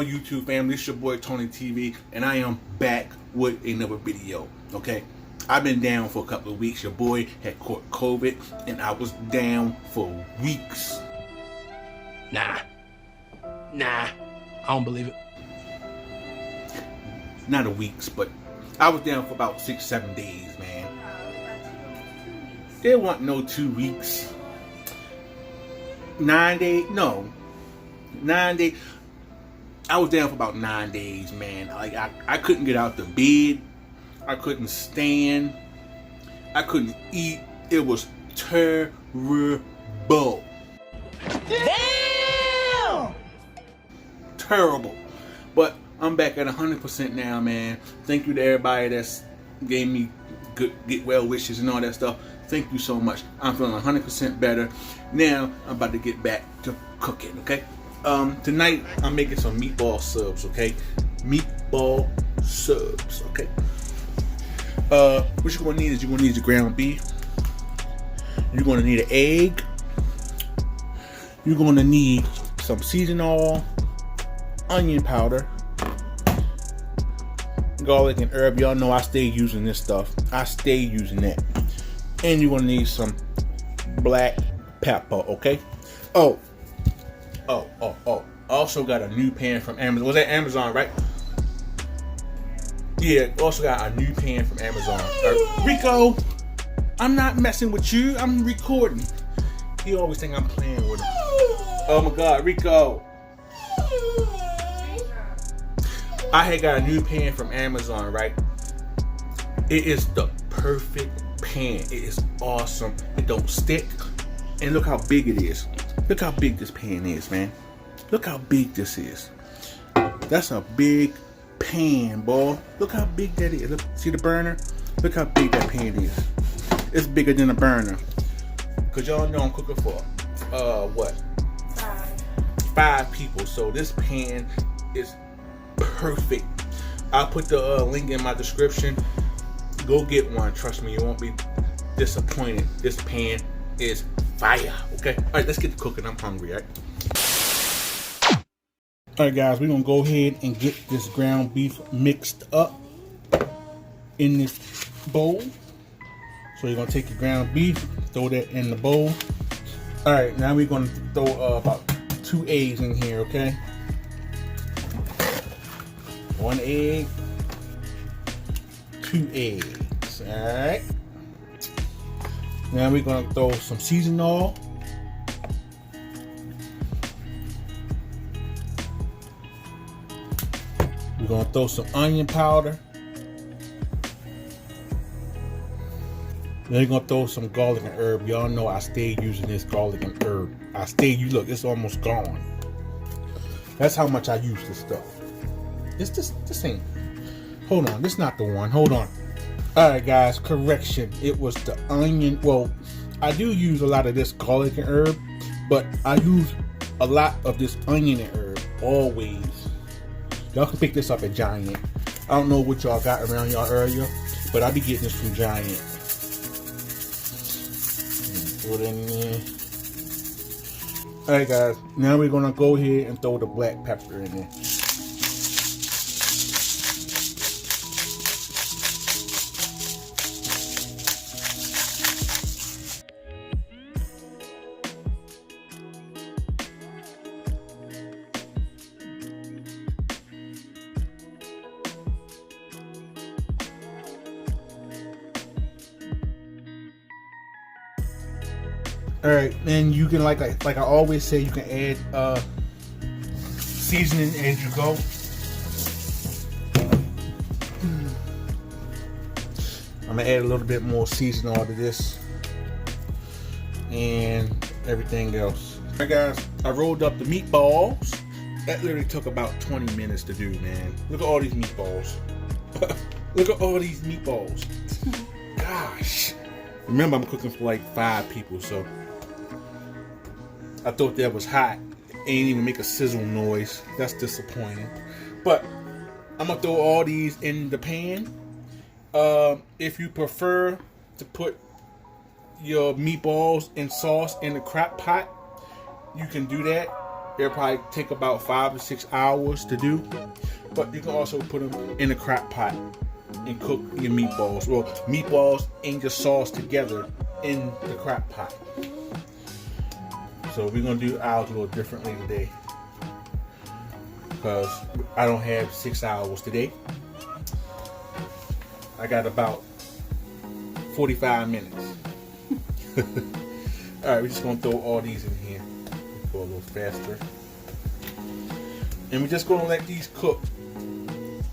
on, YouTube family? It's your boy Tony TV, and I am back with another video. Okay, I've been down for a couple of weeks. Your boy had caught COVID, and I was down for weeks. Nah, I don't believe it. Not a weeks, but I was down for about 6-7 days, man. There wasn't no 2 weeks. 9 days? No. 9 days. I was down for about 9 days, man. Like I couldn't get out the bed. I couldn't stand. I couldn't eat. It was terrible. Damn! Terrible. But I'm back at 100% now, man. Thank you to everybody that's gave me good get well wishes and all that stuff. Thank you so much. I'm feeling 100% better. Now I'm about to get back to cooking, okay? Tonight I'm making some meatball subs, okay? Meatball subs, okay? What you're gonna need is you're gonna need your ground beef. You're gonna need an egg. You're gonna need some seasoning oil, onion powder, garlic and herb. Y'all know I stay using this stuff. I stay using that. And you're gonna need some black pepper, okay? Oh. Also got a new pan from Amazon. Was that Amazon, right? Yeah, also got a new pan from Amazon. Rico, I'm not messing with you. I'm recording. He always think I'm playing with him. Oh my God, Rico. I had got a new pan from Amazon, right? It is the perfect pan. It is awesome. It don't stick. And look how big it is. Look how big this pan is, man. Look how big this is. That's a big pan, boy. Look how big that is. Look, see the burner? Look how big that pan is. It's bigger than a burner. Cause y'all know I'm cooking for what? 5 people. So this pan is perfect. I'll put the link in my description. Go get one. Trust me, you won't be disappointed. This pan is fire. Okay. All right, let's get to cooking. I'm hungry. All right. All right, guys, we're gonna go ahead and get this ground beef mixed up in this bowl. So you're gonna take your ground beef, throw that in the bowl. All right, now we're gonna throw about 2 eggs in here, okay? 1 egg, 2 eggs. All right. Now we're gonna throw some seasoning oil. We're gonna throw some onion powder. Then we're gonna throw some garlic and herb. Y'all know I stay using this garlic and herb. Look, it's almost gone. That's how much I use this stuff. This ain't, hold on, this is not the one, hold on. All right, guys, correction. It was the onion. Well, I do use a lot of this garlic and herb, but I use a lot of this onion and herb always. Y'all can pick this up at Giant. I don't know what y'all got around y'all area, but I be getting this from Giant. Put it in there. All right, guys. Now we're gonna go ahead and throw the black pepper in there. All right, and you can like I always say, you can add seasoning as you go. I'm gonna add a little bit more seasoning oil to this and everything else. All right, guys, I rolled up the meatballs. That literally took about 20 minutes to do, man. Look at all these meatballs. Look at all these meatballs. Gosh. Remember, I'm cooking for like 5 people, so I thought that was hot. Ain't even make a sizzle noise. That's disappointing. But I'm gonna throw all these in the pan. If you prefer to put your meatballs and sauce in the crock pot, you can do that. They'll probably take about 5 to 6 hours to do. But you can also put them in a crock pot and cook your meatballs. Well, meatballs and your sauce together in the crock pot. So we're gonna do ours a little differently today, because I don't have 6 hours today. I got about 45 minutes. Alright, we're just gonna throw all these in here. Go a little faster. And we're just gonna let these cook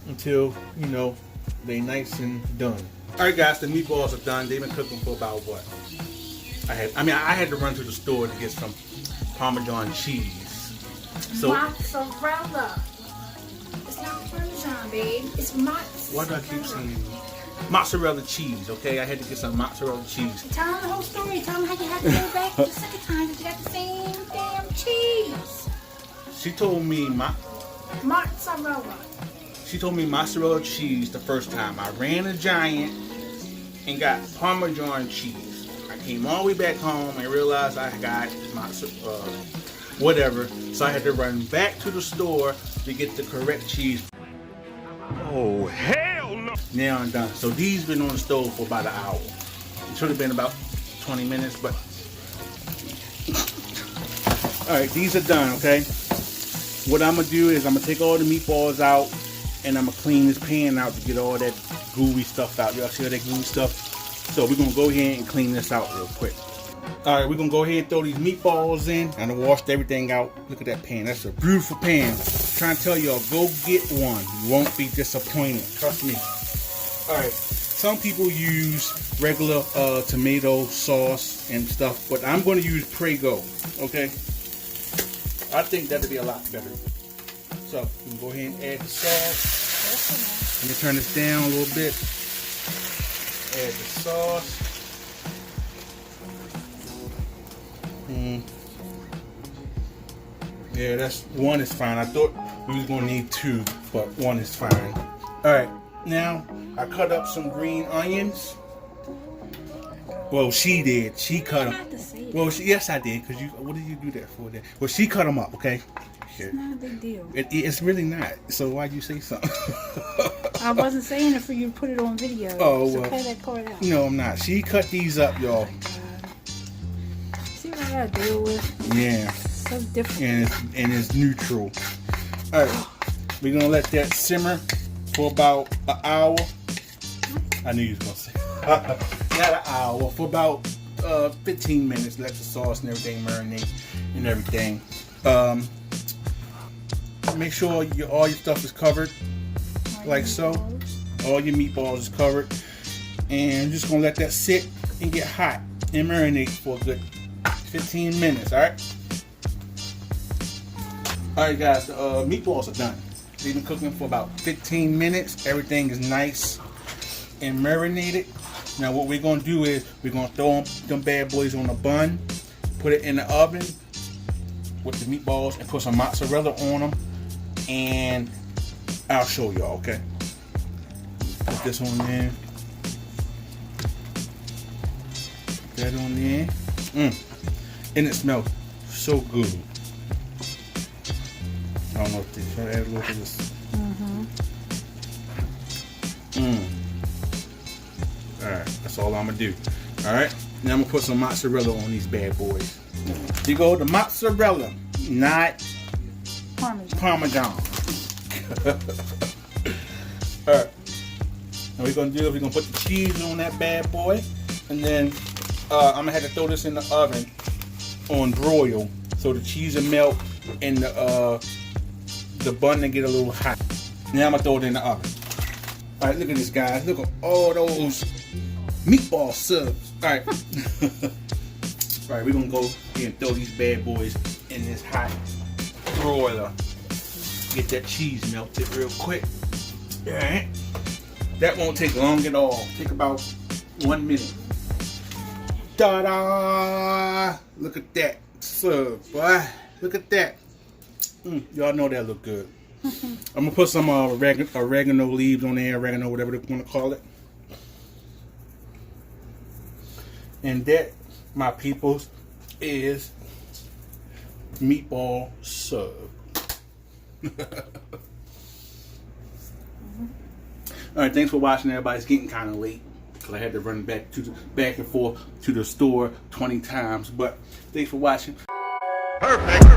until, you know, they nice and done. Alright guys, the meatballs are done. They've been cooking for about what? I had to run to the store to get some Parmesan cheese. So mozzarella. It's not Parmesan, babe. It's mozzarella. Why do I keep saying mozzarella cheese? Okay, I had to get some mozzarella cheese. Tell them the whole story. Tell them how you had to go back the second time because you got the same damn cheese. She told me mozzarella. She told me mozzarella cheese the first time. I ran a Giant and got Parmesan cheese. I came all the way back home and realized I got whatever. So I had to run back to the store to get the correct cheese. Oh, hell no! Now I'm done. So these been on the stove for about an hour. It should have been about 20 minutes, but alright, these are done, okay? What I'm gonna do is I'm gonna take all the meatballs out and I'm gonna clean this pan out to get all that gooey stuff out. Y'all see all that gooey stuff? So we're gonna go ahead and clean this out real quick. Alright, we're gonna go ahead and throw these meatballs in, and I washed everything out. Look at that pan. That's a beautiful pan. I'm trying to tell y'all, go get one. You won't be disappointed. Trust me. Alright, some people use regular tomato sauce and stuff, but I'm gonna use Prego, okay? I think that'd be a lot better. So we can go ahead and add the sauce. Let me turn this down a little bit. Add the sauce. Yeah, that's one is fine. I thought we was gonna need 2, but 1 is fine. Alright, now I cut up some green onions. Well, she did. She cut them. Well, yes, I did. Cause what did you do that for? Then? Well, she cut them up. Okay. It's not a big deal. It's really not. So why'd you say something? I wasn't saying it for you to put it on video. Oh, so well. play that part out. No, I'm not. She cut these up, y'all. See what I gotta deal with? Yeah. So different. And it's neutral. All right. We're gonna let that simmer for about an hour. I knew you was gonna say. Not an hour. For about 15 minutes. Let the sauce and everything marinate and everything. Make sure all your stuff is covered, like so. All your meatballs is covered, and I'm just gonna let that sit and get hot and marinate for a good 15 minutes. All right. All right, guys. The meatballs are done. They've been cooking for about 15 minutes. Everything is nice and marinated. Now, what we're gonna do is we're gonna throw them bad boys on a bun, put it in the oven with the meatballs, and put some mozzarella on them. And I'll show y'all, okay? Put this on there. Put that on there. And it smells so good. I don't know if they should add a little bit of this. Alright, that's all I'm gonna do. Alright, now I'm gonna put some mozzarella on these bad boys. You go the mozzarella, not Parmesan. Alright. Now we're gonna do is we're gonna put the cheese on that bad boy, and then I'm gonna have to throw this in the oven on broil so the cheese will melt and the bun will get a little hot. Now I'm gonna throw it in the oven. Alright, look at this, guys. Look at all those meatball subs. Alright. Alright, we're gonna go and throw these bad boys in this hot broiler. Get that cheese melted real quick. Alright. That won't take long at all. Take about 1 minute. Ta-da! Look at that sub, boy. Look at that. Y'all know that look good. I'm gonna put some oregano leaves on there, oregano, whatever they want to call it. And that, my peoples, is meatball sub. All right, thanks for watching, everybody. It's getting kind of late because I had to run back and forth to the store 20 times. But thanks for watching. Perfect.